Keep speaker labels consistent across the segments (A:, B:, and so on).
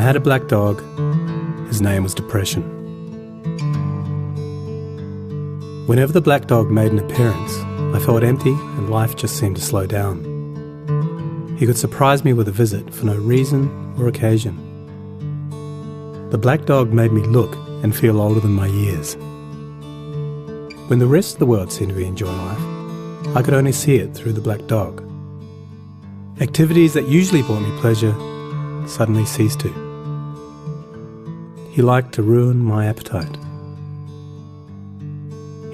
A: had a black dog. His name was Depression. Whenever the black dog made an appearance, I felt empty and life just seemed to slow down. He could surprise me with a visit for no reason or occasion. The black dog made me look and feel older than my years. When the rest of the world seemed to be enjoying life, I could only see it through the black dog. Activities that usually brought me pleasure suddenly ceased to. He liked to ruin my appetite.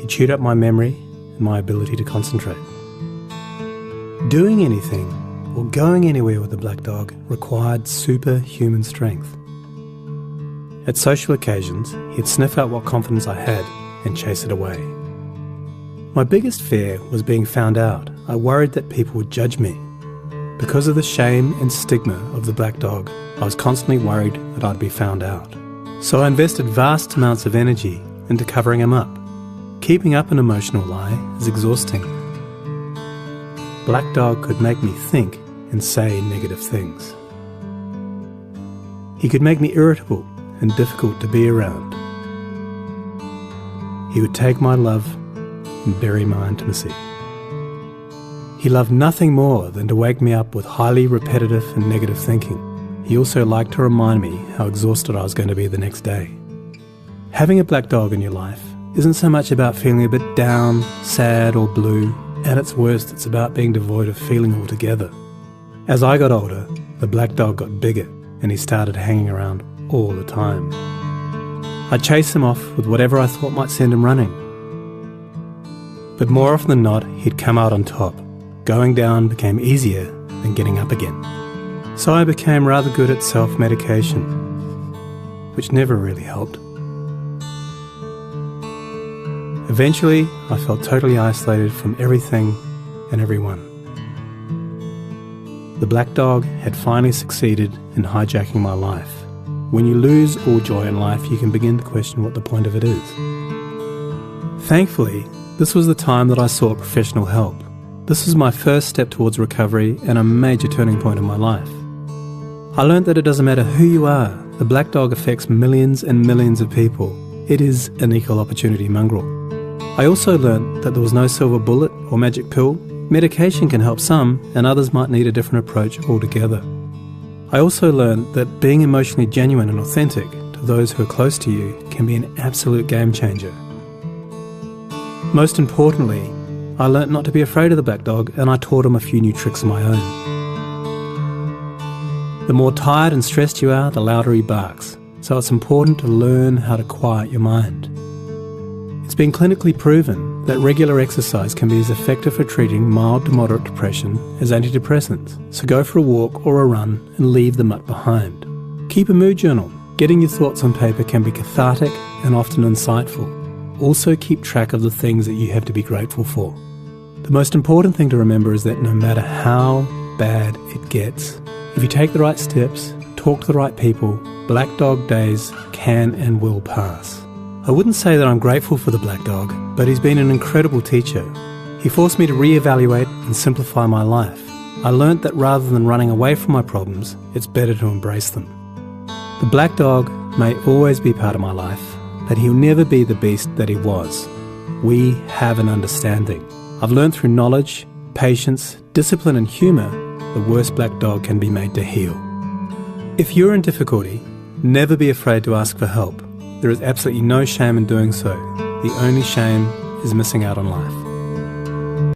A: He chewed up my memory and my ability to concentrate. Doing anything or going anywhere with the black dog required superhuman strength. At social occasions, he'd sniff out what confidence I had and chase it away. My biggest fear was being found out. I worried that people would judge me. Because of the shame and stigma of the black dog, I was constantly worried that I'd be found out. So I invested vast amounts of energy into covering him up. Keeping up an emotional lie is exhausting. Black dog could make me think and say negative things. He could make me irritable and difficult to be around. He would take my love and bury my intimacy. He loved nothing more than to wake me up with highly repetitive and negative thinking. He also liked to remind me how exhausted I was going to be the next day. Having a black dog in your life isn't so much about feeling a bit down, sad or blue. At its worst, it's about being devoid of feeling altogether. As I got older, the black dog got bigger and he started hanging around all the time. I'd chase him off with whatever I thought might send him running. But more often than not, he'd come out on top. Going down became easier than getting up again. So I became rather good at self-medication, which never really helped. Eventually, I felt totally isolated from everything and everyone. The black dog had finally succeeded in hijacking my life. When you lose all joy in life, you can begin to question what the point of it is. Thankfully, this was the time that I sought professional help. This was my first step towards recovery and a major turning point in my life. I learned that it doesn't matter who you are, the black dog affects millions and millions of people. It is an equal opportunity mongrel. I also learned that there was no silver bullet or magic pill. Medication can help some, and others might need a different approach altogether. I also learned that being emotionally genuine and authentic to those who are close to you can be an absolute game changer. Most importantly, I learnt not to be afraid of the black dog, and I taught him a few new tricks of my own. The more tired and stressed you are, the louder he barks, so it's important to learn how to quiet your mind. It's been clinically proven that regular exercise can be as effective for treating mild to moderate depression as antidepressants, so go for a walk or a run and leave the mutt behind. Keep a mood journal. Getting your thoughts on paper can be cathartic and often insightful. Also keep track of the things that you have to be grateful for. The most important thing to remember is that no matter how bad it gets, if you take the right steps, talk to the right people, black dog days can and will pass. I wouldn't say that I'm grateful for the black dog, but he's been an incredible teacher. He forced me to reevaluate and simplify my life. I learnt that rather than running away from my problems, it's better to embrace them. The black dog may always be part of my life, but he'll never be the beast that he was. We have an understanding. I've learned through knowledge, patience, discipline and humour, the worst black dog can be made to heal. If you're in difficulty, never be afraid to ask for help. There is absolutely no shame in doing so. The only shame is missing out on life.